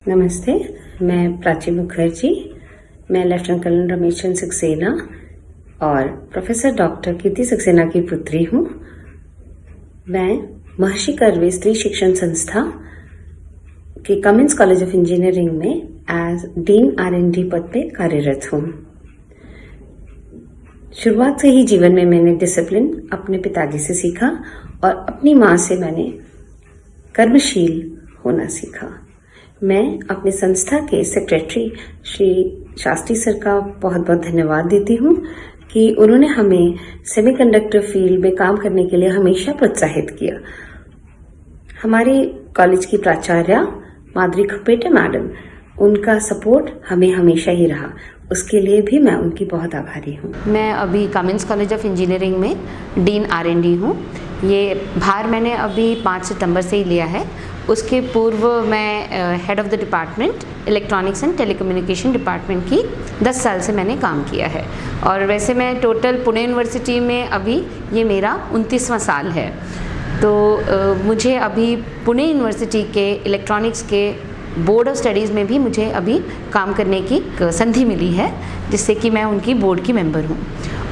नमस्ते, मैं प्राची मुखर्जी। मैं लेफ्टिनेंट कर्नल रमेश चंद्र सक्सेना और प्रोफेसर डॉक्टर कीर्ति सक्सेना की पुत्री हूँ। मैं महर्षि कर्वे स्त्री शिक्षण संस्था के कमिंस कॉलेज ऑफ इंजीनियरिंग में एज डीन R&D पद पे कार्यरत हूँ। शुरुआत से ही जीवन में मैंने डिसिप्लिन अपने पिताजी से सीखा और अपनी माँ से मैंने कर्मशील होना सीखा। मैं अपने संस्था के सेक्रेटरी श्री शास्त्री सर का बहुत बहुत धन्यवाद देती हूँ कि उन्होंने हमें सेमीकंडक्टर फील्ड में काम करने के लिए हमेशा प्रोत्साहित किया। हमारे कॉलेज की प्राचार्य माधुरी खपेटे मैडम, उनका सपोर्ट हमें हमेशा ही रहा, उसके लिए भी मैं उनकी बहुत आभारी हूँ। मैं अभी कमिंस कॉलेज ऑफ इंजीनियरिंग में डीन R&D हूँ। ये भार मैंने अभी 5 सितंबर से ही लिया है। उसके पूर्व मैं head of the department electronics and telecommunication department की 10 साल से मैंने काम किया है। और वैसे मैं टोटल पुणे यूनिवर्सिटी में अभी ये मेरा 29वां साल है। तो मुझे अभी पुणे यूनिवर्सिटी के इलेक्ट्रॉनिक्स के बोर्ड ऑफ स्टडीज़ में भी मुझे अभी काम करने की संधि मिली है, जिससे कि मैं उनकी बोर्ड की मेंबर हूँ।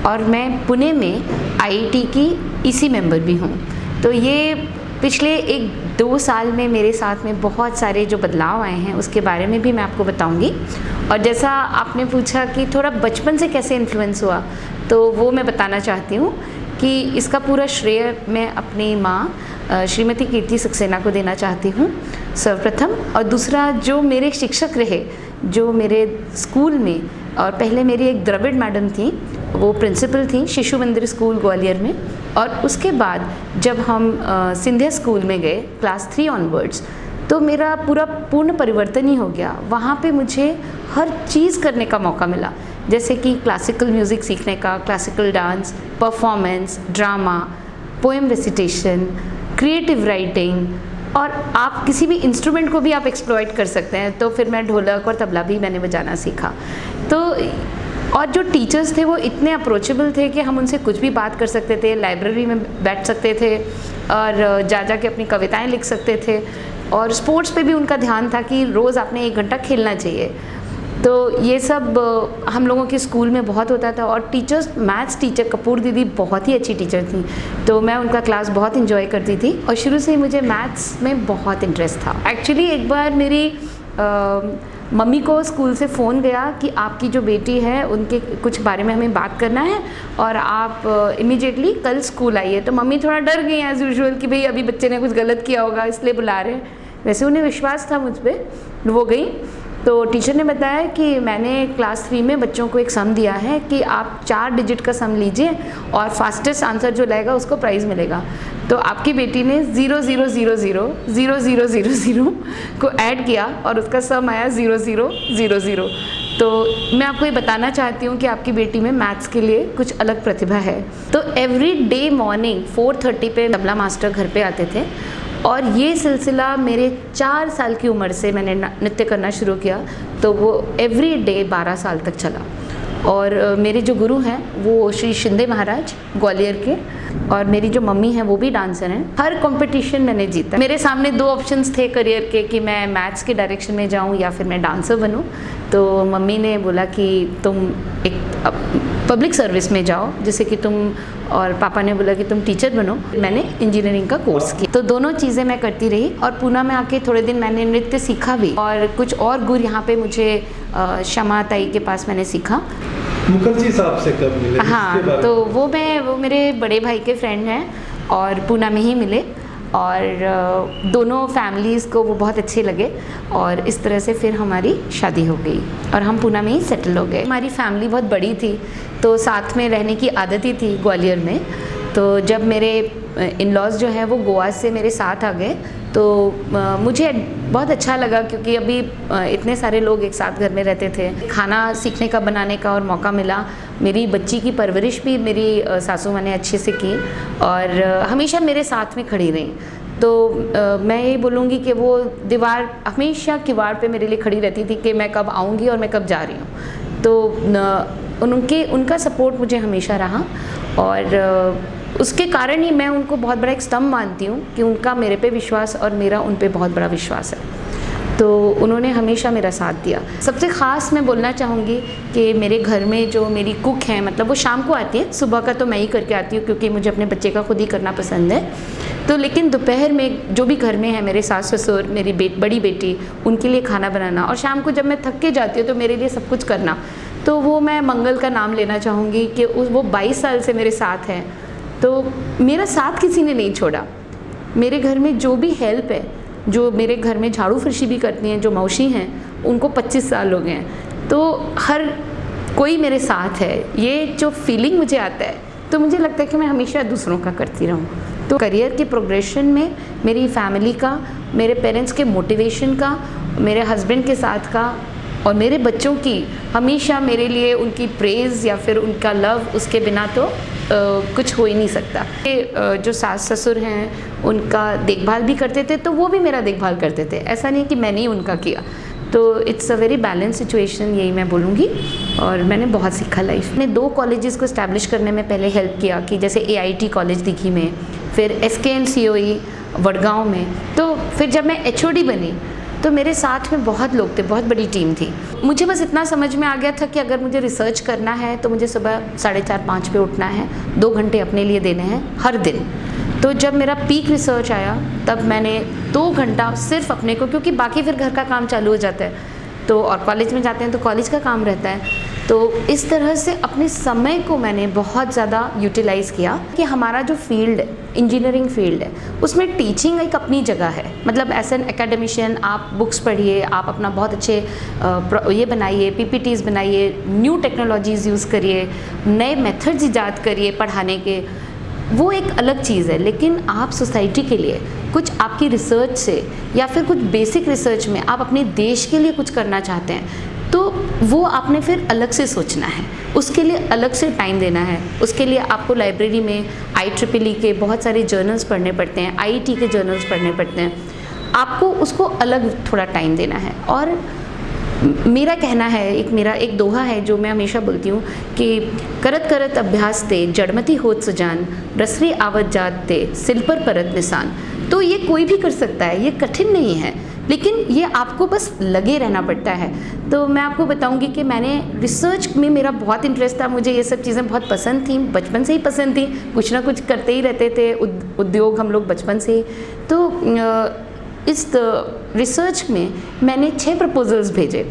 और मैं पुणे में IIT की EC मेंबर भी हूँ। तो ये पिछले 1-2 साल में मेरे साथ में बहुत सारे जो बदलाव आए हैं उसके बारे में भी मैं आपको बताऊंगी। और जैसा आपने पूछा कि थोड़ा बचपन से कैसे इन्फ्लुएंस हुआ, तो वो मैं बताना चाहती हूँ कि इसका पूरा श्रेय मैं अपनी माँ श्रीमती कीर्ति सक्सेना को देना चाहती हूँ सर्वप्रथम। और दूसरा, जो मेरे शिक्षक रहे, जो मेरे स्कूल में, और पहले मेरी एक द्रविड़ मैडम थी, वो प्रिंसिपल थी शिशु मंदिर स्कूल ग्वालियर में। और उसके बाद जब हम सिंधिया स्कूल में गए क्लास 3 ऑनवर्ड्स, तो मेरा पूर्ण परिवर्तन ही हो गया। वहाँ पे मुझे हर चीज़ करने का मौका मिला, जैसे कि क्लासिकल म्यूज़िक सीखने का, classical dance, performance, drama, poem recitation, creative writing, और आप किसी भी इंस्ट्रूमेंट को भी आप एक्सप्लॉइट कर सकते हैं। तो फिर मैं ढोलक और तबला भी मैंने बजाना सीखा। तो और जो टीचर्स थे वो इतने अप्रोचेबल थे कि हम उनसे कुछ भी बात कर सकते थे, लाइब्रेरी में बैठ सकते थे और जा के अपनी कविताएं लिख सकते थे। और स्पोर्ट्स पे भी उनका ध्यान था कि रोज़ आपने 1 घंटा खेलना चाहिए। तो ये सब हम लोगों के स्कूल में बहुत होता था। और टीचर्स, मैथ्स टीचर कपूर दीदी बहुत ही अच्छी टीचर थी, तो मैं उनका क्लास बहुत इन्जॉय करती थी। और शुरू से ही मुझे मैथ्स में बहुत इंटरेस्ट था। एक्चुअली एक बार मेरी मम्मी को स्कूल से फ़ोन गया कि आपकी जो बेटी है उनके कुछ बारे में हमें बात करना है और आप इमीडिएटली कल स्कूल आइए। तो मम्मी थोड़ा डर गई एज़ यूजुअल कि भाई अभी बच्चे ने कुछ गलत किया होगा इसलिए बुला रहे हैं। वैसे उन्हें विश्वास था मुझ पर, वो गई। तो टीचर ने बताया कि मैंने क्लास 3 में बच्चों को एक सम दिया है कि आप 4 डिजिट का सम लीजिए और फास्टेस्ट आंसर जो लाएगा उसको प्राइज़ मिलेगा। तो आपकी बेटी ने 00000000 को ऐड किया और उसका सम आया 0000। तो मैं आपको ये बताना चाहती हूँ कि आपकी बेटी में मैथ्स के लिए कुछ अलग प्रतिभा है। तो एवरी डे मॉर्निंग 4:30 पे तबला मास्टर घर पे आते थे। और ये सिलसिला मेरे 4 साल की उम्र से मैंने नृत्य करना शुरू किया, तो वो एवरी डे 12 साल तक चला। और मेरे जो गुरु हैं वो श्री शिंदे महाराज ग्वालियर के, और मेरी जो मम्मी हैं वो भी डांसर हैं। हर कंपटीशन मैंने जीता। मेरे सामने 2 ऑप्शंस थे करियर के कि मैं मैथ्स के डायरेक्शन में जाऊं या फिर मैं डांसर बनूं। तो मम्मी ने बोला कि तुम एक पब्लिक सर्विस में जाओ, जैसे कि तुम, और पापा ने बोला कि तुम टीचर बनो। मैंने इंजीनियरिंग का कोर्स किया। तो दोनों चीज़ें मैं करती रही। और पूना में आके थोड़े दिन मैंने नृत्य सीखा भी, और कुछ और गुर यहाँ पे मुझे शमा ताई के पास मैंने सीखा। मुखर्जी साहब से कब मिले? हाँ, तो वो मेरे बड़े भाई के फ्रेंड हैं और पूना में ही मिले। और दोनों फैमिलीज़ को वो बहुत अच्छे लगे और इस तरह से फिर हमारी शादी हो गई और हम पूना में ही सेटल हो गए। हमारी फैमिली बहुत बड़ी थी, तो साथ में रहने की आदत ही थी ग्वालियर में। तो जब मेरे इन-लॉज़ जो है वो गोवा से मेरे साथ आ गए, तो मुझे बहुत अच्छा लगा, क्योंकि अभी इतने सारे लोग एक साथ घर में रहते थे। खाना सीखने का, बनाने का और मौका मिला। मेरी बच्ची की परवरिश भी मेरी सासू माँ ने अच्छे से की और हमेशा मेरे साथ में खड़ी रहीं। तो मैं ये बोलूँगी कि वो दीवार हमेशा किवाड़ पे मेरे लिए खड़ी रहती थी कि मैं कब आऊँगी और मैं कब जा रही हूँ। तो उनका सपोर्ट मुझे हमेशा रहा और उसके कारण ही मैं उनको बहुत बड़ा एक स्तंभ मानती हूँ कि उनका मेरे पे विश्वास और मेरा उन पे बहुत बड़ा विश्वास है। तो उन्होंने हमेशा मेरा साथ दिया। सबसे ख़ास मैं बोलना चाहूँगी कि मेरे घर में जो मेरी कुक हैं, मतलब वो शाम को आती है, सुबह का तो मैं ही करके आती हूँ क्योंकि मुझे अपने बच्चे का खुद ही करना पसंद है। तो लेकिन दोपहर में जो भी घर में है, मेरे सास ससुर, मेरी बड़ी बेटी, उनके लिए खाना बनाना, और शाम को जब मैं थक के जाती हूँ तो मेरे लिए सब कुछ करना। तो वो मैं मंगल का नाम लेना चाहूँगी कि वो 22 साल से मेरे साथ हैं, तो मेरा साथ किसी ने नहीं छोड़ा। मेरे घर में जो भी हेल्प है, जो मेरे घर में झाड़ू फर्शी भी करती हैं, जो मौसी हैं, उनको 25 साल हो गए हैं, तो हर कोई मेरे साथ है। ये जो फीलिंग मुझे आता है तो मुझे लगता है कि मैं हमेशा दूसरों का करती रहूँ। तो करियर के प्रोग्रेशन में मेरी फैमिली का, मेरे पेरेंट्स के मोटिवेशन का, मेरे हस्बैंड के साथ का और मेरे बच्चों की हमेशा मेरे लिए उनकी प्रेज़ या फिर उनका लव, उसके बिना तो कुछ हो ही नहीं सकता। जो सास ससुर हैं उनका देखभाल भी करते थे, तो वो भी मेरा देखभाल करते थे। ऐसा नहीं कि मैंने ही उनका किया। तो it's a very balance situation, यही मैं बोलूँगी। और मैंने बहुत सीखा लाइफ में। 2 कॉलेजेस को इस्टेब्लिश करने में पहले हेल्प किया, कि जैसे AIT कॉलेज दिघी में, फिर SKN COE वडगांव में। तो फिर जब मैं HOD बनी तो मेरे साथ में बहुत लोग थे, बहुत बड़ी टीम थी। मुझे बस इतना समझ में आ गया था कि अगर मुझे रिसर्च करना है तो मुझे सुबह 4:30-5 पे उठना है, 2 घंटे अपने लिए देने हैं हर दिन। तो जब मेरा पीक रिसर्च आया तब मैंने 2 घंटा सिर्फ अपने को, क्योंकि बाकी फिर घर का काम चालू हो जाता है, तो और कॉलेज में जाते हैं तो कॉलेज का काम रहता है। तो इस तरह से अपने समय को मैंने बहुत ज़्यादा यूटिलाइज़ किया कि हमारा जो फील्ड है, इंजीनियरिंग फील्ड है, उसमें टीचिंग एक अपनी जगह है। मतलब एज एन एकेडमिशियन आप बुक्स पढ़िए, आप अपना बहुत अच्छे ये बनाइए, PPTs बनाइए, न्यू टेक्नोलॉजीज़ यूज़ करिए, नए मेथड्स ईजाद करिए पढ़ाने के, वो एक अलग चीज़ है। लेकिन आप सोसाइटी के लिए कुछ आपकी रिसर्च से या फिर कुछ बेसिक रिसर्च में आप अपने देश के लिए कुछ करना चाहते हैं, तो वो आपने फिर अलग से सोचना है, उसके लिए अलग से टाइम देना है। उसके लिए आपको लाइब्रेरी में IEEE के बहुत सारे जर्नल्स पढ़ने पड़ते हैं, IIT के जर्नल्स पढ़ने पड़ते हैं, आपको उसको अलग थोड़ा टाइम देना है। और मेरा कहना है, मेरा एक दोहा है जो मैं हमेशा बोलती हूँ कि करत करत अभ्यास ते जड़मती होत सुजान, रसरी आवत जात ते सिल पर परत निशान। तो ये कोई भी कर सकता है, ये कठिन नहीं है, लेकिन ये आपको बस लगे रहना पड़ता है। तो मैं आपको बताऊंगी कि मैंने रिसर्च में मेरा बहुत इंटरेस्ट था, मुझे ये सब चीज़ें बहुत पसंद थी, बचपन से ही पसंद थी, कुछ ना कुछ करते ही रहते थे, उद्योग हम लोग बचपन से ही। तो इस रिसर्च में मैंने 6 प्रपोजल्स भेजे।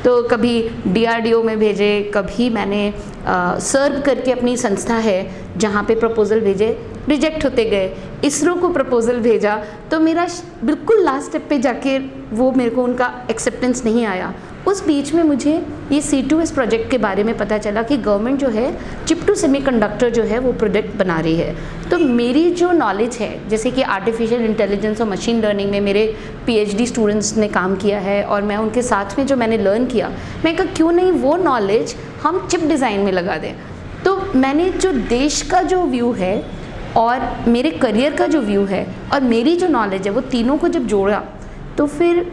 तो कभी DRDO में भेजे, कभी मैंने सर्व करके अपनी संस्था है जहाँ पे प्रपोज़ल भेजे, रिजेक्ट होते गए। इसरो को प्रपोज़ल भेजा तो मेरा बिल्कुल लास्ट स्टेप पे जाके वो मेरे को उनका एक्सेप्टेंस नहीं आया। उस बीच में मुझे ये C2S प्रोजेक्ट के बारे में पता चला कि गवर्नमेंट जो है चिप टू सेमीकंडक्टर जो है वो प्रोजेक्ट बना रही है। तो मेरी जो नॉलेज है, जैसे कि आर्टिफिशियल इंटेलिजेंस और मशीन लर्निंग में मेरे PhD स्टूडेंट्स ने काम किया है और मैं उनके साथ में जो मैंने लर्न किया, मैं कहा क्यों नहीं वो नॉलेज हम चिप डिज़ाइन में लगा दें। तो मैंने जो देश का जो व्यू है और मेरे करियर का जो व्यू है और मेरी जो नॉलेज है, वो तीनों को जब जोड़ा तो फिर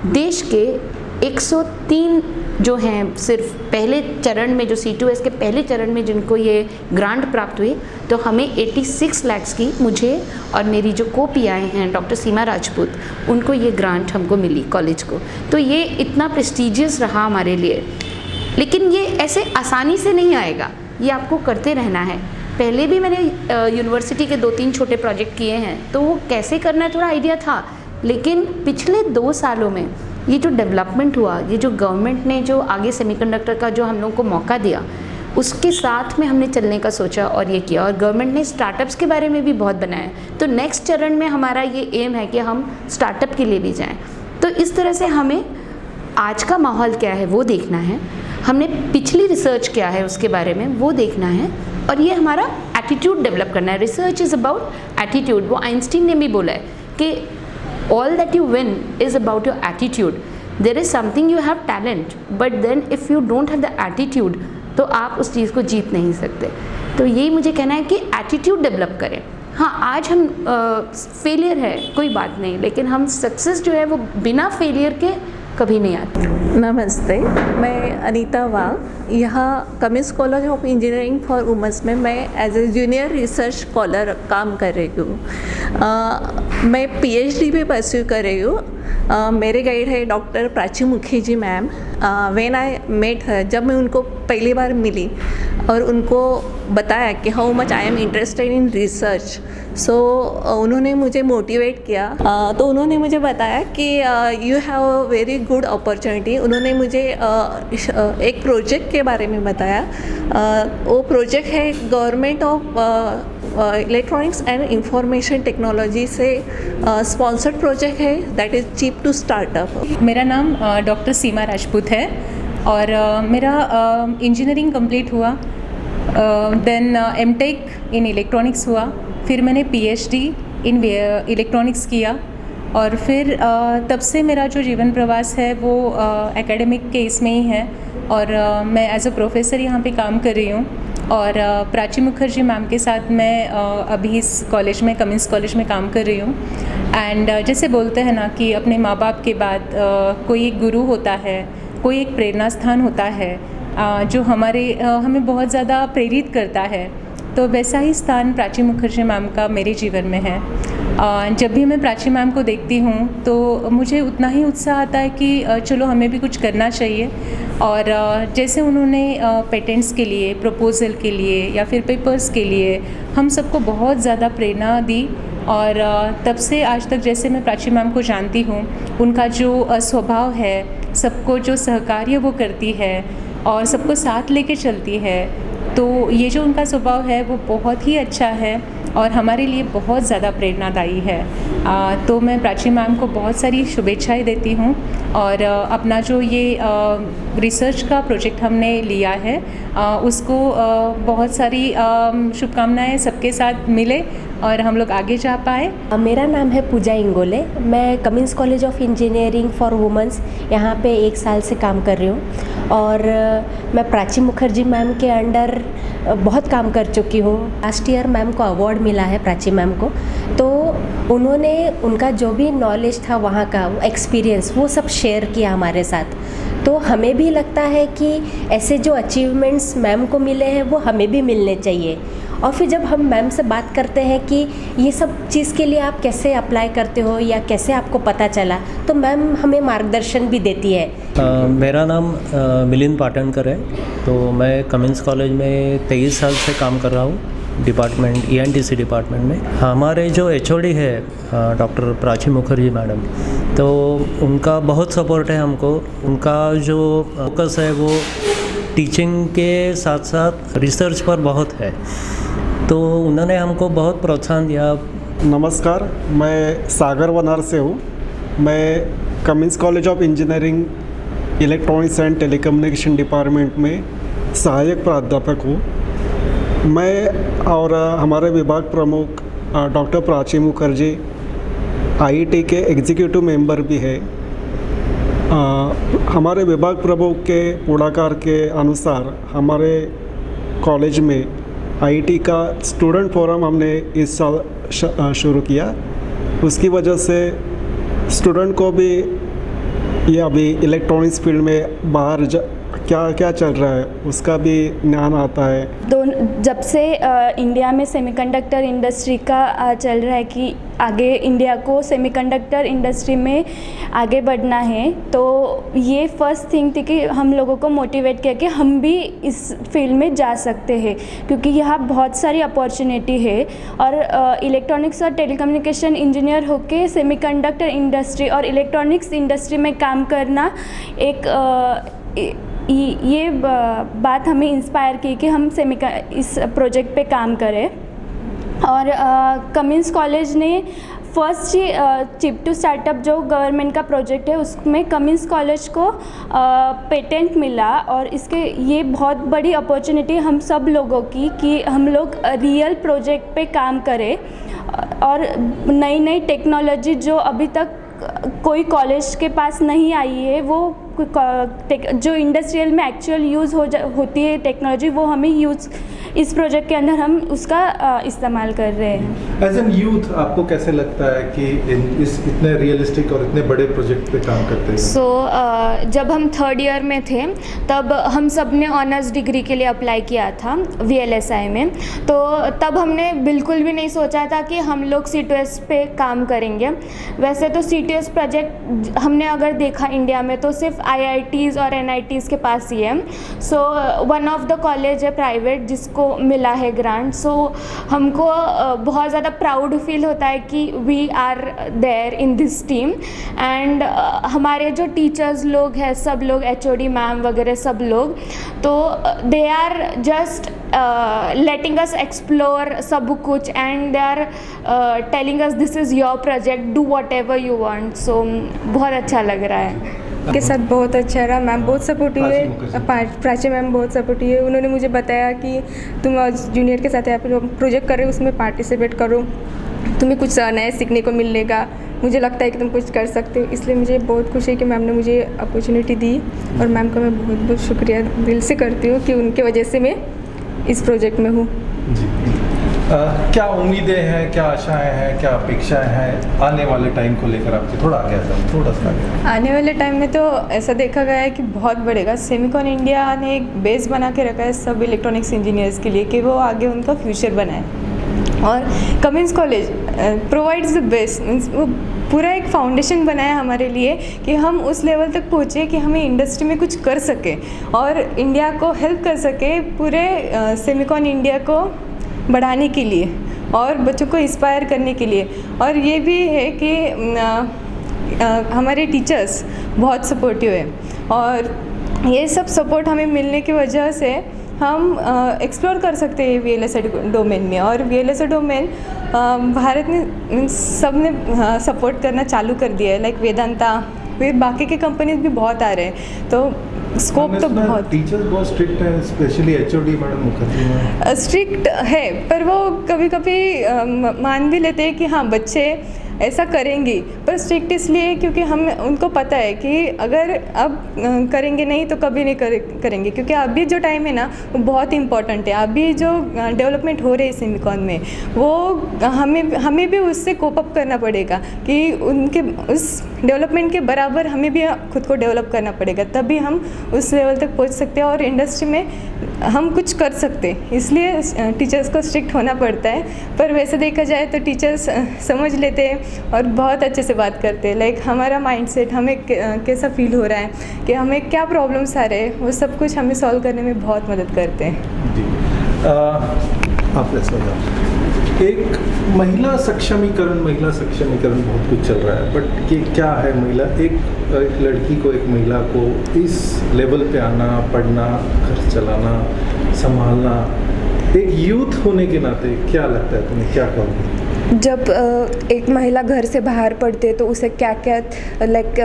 देश के 103 जो हैं, सिर्फ पहले चरण में जो C2S के पहले चरण में जिनको ये ग्रांट प्राप्त हुई, तो हमें 86 लाख की, मुझे और मेरी जो PI हैं डॉक्टर सीमा राजपूत, उनको ये ग्रांट हमको मिली कॉलेज को। तो ये इतना प्रेस्टिजियस रहा हमारे लिए। लेकिन ये ऐसे आसानी से नहीं आएगा, ये आपको करते रहना है। पहले भी मैंने यूनिवर्सिटी के 2-3 छोटे प्रोजेक्ट किए हैं, तो वो कैसे करना है थोड़ा आइडिया था। लेकिन पिछले 2 सालों में ये जो डेवलपमेंट हुआ, ये जो गवर्नमेंट ने जो आगे सेमीकंडक्टर का जो हम लोगों को मौका दिया, उसके साथ में हमने चलने का सोचा और ये किया। और गवर्नमेंट ने स्टार्टअप्स के बारे में भी बहुत बनाया। तो नेक्स्ट चरण में हमारा ये एम है कि हम स्टार्टअप के लिए भी जाएं। तो इस तरह से हमें आज का माहौल क्या है वो देखना है, हमने पिछली रिसर्च क्या है उसके बारे में वो देखना है, और ये हमारा एटीट्यूड डेवलप करना है। Research is about attitude. वो आइंस्टीन ने भी बोला है कि all that you win is about your attitude. There is something you have talent, but then if you don't have the attitude, तो आप उस चीज़ को जीत नहीं सकते। तो यही मुझे कहना है कि एटीट्यूड डेवलप करें। हाँ, आज हम फेलियर है कोई बात नहीं, लेकिन हम सक्सेस जो है वो बिना फेलियर के कभी नहीं आती। नमस्ते, मैं अनीता वाघ यहाँ Cummins College of Engineering for Women's में मैं as a junior research scholar काम कर रही हूँ। मैं PhD भी परस्यू कर रही हूँ मेरे गाइड है doctor Prachi Mukherjee ma'am. When I met her, जब मैं उनको पहली बार मिली और उनको बताया कि how much I am interested in research, so उन्होंने मुझे मोटिवेट किया। तो उन्होंने मुझे बताया कि you have a very good opportunity. उन्होंने मुझे एक प्रोजेक्ट के बारे में बताया। वो प्रोजेक्ट है government of electronics and information technology से स्पॉन्सर्ड प्रोजेक्ट है, that is chip to startup. मेरा नाम डॉक्टर सीमा राजपूत है और मेरा इंजीनियरिंग कंप्लीट हुआ, देन एमटेक इन इलेक्ट्रॉनिक्स हुआ, फिर मैंने पीएचडी इन इलेक्ट्रॉनिक्स किया और फिर तब से मेरा जो जीवन प्रवास है वो एकेडमिक के इसमें ही है और मैं एज अ प्रोफेसर यहाँ पे काम कर रही हूँ। और प्राची मुखर्जी मैम के साथ मैं अभी इस कॉलेज में, कमिंस कॉलेज में काम कर रही हूँ। एंड जैसे बोलते हैं ना कि अपने माँ बाप के बाद कोई एक गुरु होता है, कोई एक प्रेरणा स्थान होता है जो हमें बहुत ज़्यादा प्रेरित करता है, तो वैसा ही स्थान प्राची मुखर्जी मैम का मेरे जीवन में है। जब भी मैं प्राची मैम को देखती हूँ तो मुझे उतना ही उत्साह आता है कि चलो हमें भी कुछ करना चाहिए। और जैसे उन्होंने पेटेंट्स के लिए, प्रपोज़ल के लिए या फिर पेपर्स के लिए हम सबको बहुत ज़्यादा प्रेरणा दी और तब से आज तक जैसे मैं प्राची मैम को जानती हूँ, उनका जो स्वभाव है, सबको जो सहकार्य वो करती है और सबको साथ लेके चलती है, तो ये जो उनका स्वभाव है वो बहुत ही अच्छा है और हमारे लिए बहुत ज़्यादा प्रेरणादायी है। तो मैं प्राची मैम को बहुत सारी शुभेच्छाएं देती हूँ और अपना जो ये रिसर्च का प्रोजेक्ट हमने लिया है उसको बहुत सारी शुभकामनाएं सबके साथ मिले और हम लोग आगे जा पाए। मेरा नाम है पूजा इंगोले। मैं Cummins College of Engineering for women's यहाँ पे 1 साल से काम कर रही हूँ और मैं प्राची मुखर्जी मैम के अंडर बहुत काम कर चुकी हूँ। लास्ट ईयर मैम को अवार्ड मिला है, प्राची मैम को, तो उन्होंने उनका जो भी नॉलेज था वहाँ का, वो एक्सपीरियंस, वो सब शेयर किया हमारे साथ। तो हमें भी लगता है कि ऐसे जो अचीवमेंट्स मैम को मिले हैं वो हमें भी मिलने चाहिए। और फिर जब हम मैम से बात करते हैं कि ये सब चीज़ के लिए आप कैसे अप्लाई करते हो या कैसे आपको पता चला, तो मैम हमें मार्गदर्शन भी देती है। मेरा नाम मिलिंद पाटनकर है। तो मैं कमिंस कॉलेज में 23 साल से काम कर रहा हूँ डिपार्टमेंट, ENTC डिपार्टमेंट में। हमारे जो HOD है डॉक्टर प्राची मुखर्जी मैडम, तो उनका बहुत सपोर्ट है हमको। उनका जो फोकस है वो टीचिंग के साथ साथ रिसर्च पर बहुत है, तो उन्होंने हमको बहुत प्रोत्साहन दिया। नमस्कार, मैं सागर वनार से हूँ। मैं Cummins College of engineering electronics and telecommunication department में सहायक प्राध्यापक हूँ। मैं और हमारे विभाग प्रमुख डॉक्टर प्राची मुखर्जी IIT के एग्जीक्यूटिव मेंबर भी है। हमारे विभाग प्रमुख के पुढाकार के अनुसार हमारे कॉलेज में IIT का स्टूडेंट फोरम हमने इस साल शुरू किया। उसकी वजह से स्टूडेंट को भी ये अभी इलेक्ट्रॉनिक्स फील्ड में बाहर क्या क्या चल रहा है उसका भी ज्ञान आता है। जब से इंडिया में सेमीकंडक्टर इंडस्ट्री का चल रहा है कि आगे इंडिया को सेमीकंडक्टर इंडस्ट्री में आगे बढ़ना है, तो ये फर्स्ट थिंग थी कि हम लोगों को मोटिवेट किया कि हम भी इस फील्ड में जा सकते हैं, क्योंकि यहाँ बहुत सारी अपॉर्चुनिटी है। और इलेक्ट्रॉनिक्स और टेलीकम्युनिकेशन इंजीनियर होके सेमीकंडक्टर इंडस्ट्री और इलेक्ट्रॉनिक्स इंडस्ट्री में काम करना ये बात हमें इंस्पायर की कि हम इस प्रोजेक्ट पे काम करें। और कमिंस कॉलेज ने फर्स्ट ही चिप टू स्टार्टअप जो गवर्नमेंट का प्रोजेक्ट है उसमें कमिंस कॉलेज को पेटेंट मिला, और इसके ये बहुत बड़ी अपॉर्चुनिटी हम सब लोगों की कि हम लोग रियल प्रोजेक्ट पे काम करें और नई नई टेक्नोलॉजी जो अभी तक कोई कॉलेज के पास नहीं आई है वो जो इंडस्ट्रियल में एक्चुअल यूज़ होती है टेक्नोलॉजी, वो हमें यूज़ इस प्रोजेक्ट के अंदर हम उसका इस्तेमाल कर रहे हैं। एज एन यूथ आपको कैसे लगता है कि इस इतने रियलिस्टिक और इतने बड़े प्रोजेक्ट पे काम करते हैं? सो जब हम 3rd ईयर में थे तब हम सब ने ऑनर्स डिग्री के लिए अप्लाई किया था VLSI में, तो तब हमने बिल्कुल भी नहीं सोचा था कि हम लोग C2S पे काम करेंगे। वैसे तो C2S प्रोजेक्ट हमने अगर देखा इंडिया में तो सिर्फ IITs और NITs के पास ही है। So one of the college है प्राइवेट जिसको मिला है ग्रांट। सो हमको बहुत ज़्यादा प्राउड फील होता है कि we are there in this team. And हमारे जो टीचर्स लोग हैं सब लोग HOD मैम वगैरह सब लोग, तो they are just letting us explore सब कुछ, and they are telling us this is your project, do whatever you want। so बहुत अच्छा लग रहा है। के साथ बहुत अच्छा रहा। मैम बहुत सपोर्टिव है, प्राची मैम बहुत सपोर्टिव है। उन्होंने मुझे बताया कि तुम जूनियर के साथ यहाँ पे प्रोजेक्ट कर रहे हो, उसमें पार्टिसिपेट करो, तुम्हें कुछ नया सीखने को मिलेगा, मुझे लगता है कि तुम कुछ कर सकते हो। इसलिए मुझे बहुत खुशी है कि मैम ने मुझे अपॉर्चुनिटी दी, और मैम का मैं बहुत बहुत शुक्रिया दिल से करती हूँ कि उनके वजह से मैं इस प्रोजेक्ट में हूँ। क्या उम्मीदें हैं, क्या आशाएं हैं, क्या अपेक्षाएं हैं आने वाले टाइम को लेकर आपकी? थोड़ा सा आने वाले टाइम में तो ऐसा देखा गया है कि बहुत बढ़ेगा। सेमिकॉन इंडिया ने एक बेस बना के रखा है सब इलेक्ट्रॉनिक्स इंजीनियर्स के लिए कि वो आगे उनका फ्यूचर बनाए, और Cummins college provides the best, means वो पूरा एक फाउंडेशन बनाया हमारे लिए कि हम उस लेवल तक पहुँचे कि हमें इंडस्ट्री में कुछ कर सके और इंडिया को हेल्प कर सके, पूरे सेमिकॉन इंडिया को बढ़ाने के लिए और बच्चों को इंस्पायर करने के लिए। और ये भी है कि हमारे टीचर्स बहुत सपोर्टिव है, और ये सब सपोर्ट हमें मिलने की वजह से हम एक्सप्लोर कर सकते हैं VLSI डोमेन में। और VLSI डोमेन भारत ने सब ने सपोर्ट करना चालू कर दिया है, लाइक वेदांता, फिर बाकी के कंपनीज भी बहुत आ रहे हैं, तो स्कोप तो बहुत। टीचर्स बहुत स्ट्रिक्ट हैं, specially HOD madam Mukherjee strict है, पर वो कभी कभी मान भी लेते हैं कि हाँ बच्चे ऐसा करेंगे, पर स्ट्रिक्ट इसलिए क्योंकि हम उनको पता है कि अगर अब करेंगे नहीं तो कभी नहीं करेंगे, क्योंकि अभी जो टाइम है ना वो बहुत इंपॉर्टेंट है। अभी जो डेवलपमेंट हो रही है सेमिकॉन में, वो हमें भी उससे कोप अप करना पड़ेगा कि उनके उस डेवलपमेंट के बराबर हमें भी खुद को डेवलप करना पड़ेगा, तभी हम उस लेवल तक पहुंच सकते हैं और इंडस्ट्री में हम कुछ कर सकते हैं। इसलिए टीचर्स को स्ट्रिक्ट होना पड़ता है, पर वैसे देखा जाए तो टीचर्स समझ लेते हैं और बहुत अच्छे से बात करते हैं। लाइक हमारा माइंडसेट, हमें कैसा फील हो रहा है, कि हमें क्या प्रॉब्लम्स आ रहे हैं, वो सब कुछ हमें सॉल्व करने में बहुत मदद करते हैं। जी एक महिला सक्षमीकरण बहुत कुछ चल रहा है, बट ये क्या है महिला? एक लड़की को, एक महिला को इस लेवल पे आना, पढ़ना, घर चलाना, संभालना, एक यूथ होने के नाते क्या लगता है तुम्हें, क्या कहोगे? जब एक महिला घर से बाहर पढ़ती है तो उसे क्या क्या लाइक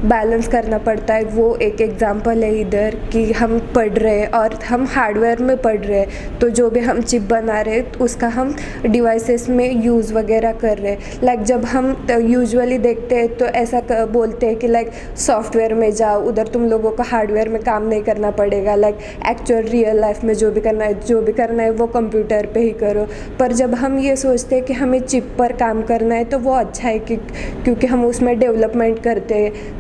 बैलेंस करना पड़ता है, वो एक एग्जांपल है इधर कि हम पढ़ रहे हैं और हम हार्डवेयर में पढ़ रहे हैं, तो जो भी हम चिप बना रहे हैं उसका हम डिवाइसेस में यूज़ वगैरह कर रहे हैं। लाइक जब हम यूजुअली देखते हैं तो ऐसा बोलते हैं कि लाइक सॉफ्टवेयर में जाओ, उधर तुम लोगों को हार्डवेयर में काम नहीं करना पड़ेगा, लाइक एक्चुअल रियल लाइफ में जो भी करना है वो कंप्यूटर पे ही करो। पर जब हम ये सोचते हैं कि हमें चिप पर काम करना है तो वो अच्छा है कि क्योंकि हम उसमें डेवलपमेंट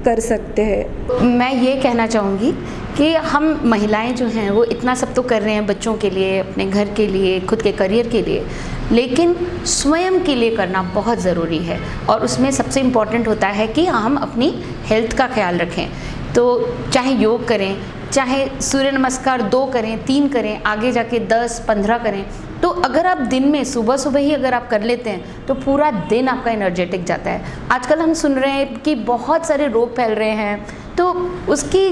कर सकते हैं। मैं ये कहना चाहूँगी कि हम महिलाएं जो हैं वो इतना सब तो कर रहे हैं बच्चों के लिए, अपने घर के लिए, खुद के करियर के लिए, लेकिन स्वयं के लिए करना बहुत ज़रूरी है। और उसमें सबसे इम्पॉर्टेंट होता है कि हम अपनी हेल्थ का ख्याल रखें। तो चाहे योग करें, चाहे सूर्य नमस्कार 2 करें, 3 करें, आगे जाके 10-15 करें, तो अगर आप दिन में सुबह ही अगर आप कर लेते हैं तो पूरा दिन आपका एनर्जेटिक जाता है। आजकल हम सुन रहे हैं कि बहुत सारे रोग फैल रहे हैं, तो उसकी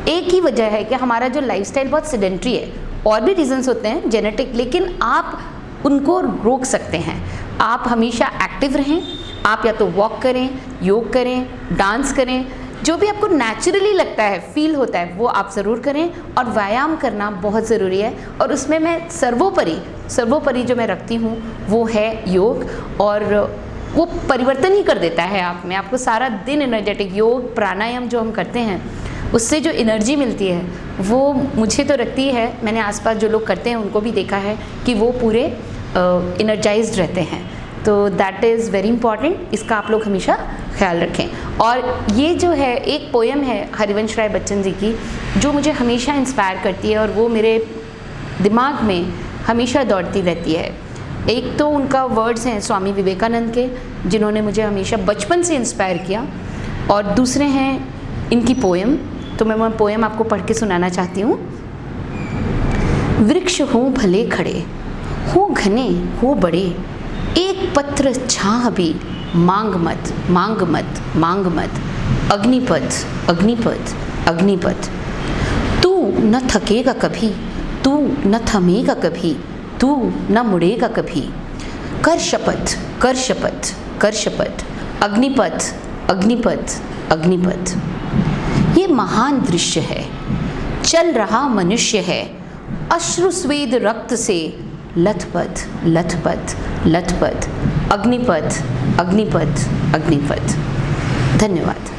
एक ही वजह है कि हमारा जो लाइफस्टाइल बहुत सेडेंट्री है। और भी रीजंस होते हैं जेनेटिक, लेकिन आप उनको रोक सकते हैं। आप हमेशा एक्टिव रहें, आप या तो वॉक करें, योग करें, डांस करें, जो भी आपको नेचुरली लगता है, फील होता है, वो आप ज़रूर करें। और व्यायाम करना बहुत ज़रूरी है, और उसमें मैं सर्वोपरि जो मैं रखती हूँ वो है योग। और वो परिवर्तन ही कर देता है आप में, आपको सारा दिन एनर्जेटिक। योग प्राणायाम जो हम करते हैं उससे जो एनर्जी मिलती है वो मुझे तो रखती है, मैंने आसपास जो लोग करते हैं उनको भी देखा है कि वो पूरे एनर्जाइज्ड रहते हैं। तो दैट इज़ वेरी इंपॉर्टेंट, इसका आप लोग हमेशा ख्याल रखें। और ये जो है एक पोएम है हरिवंश राय बच्चन जी की जो मुझे हमेशा इंस्पायर करती है और वो मेरे दिमाग में हमेशा दौड़ती रहती है। एक तो उनका वर्ड्स हैं स्वामी विवेकानंद के, जिन्होंने मुझे हमेशा बचपन से इंस्पायर किया, और दूसरे हैं इनकी पोएम। तो मैं वो पोएम आपको पढ़ के सुनाना चाहती हूँ। वृक्ष हो भले खड़े, हो घने हो बड़े, एक पत्र छाह भी मांग मत मांग मत मांग मत। अग्निपथ अग्निपथ अग्निपथ, तू न थकेगा कभी, तू न थमेगा कभी, तू न मुड़ेगा कभी। कर शपथ कर शपथ कर शपथ, अग्निपथ अग्निपथ अग्निपथ। ये महान दृश्य है, चल रहा मनुष्य है, अश्रुस्वेद रक्त से लथपथ लथपथ लथपथ। अग्निपथ अग्निपथ अग्निपथ। धन्यवाद।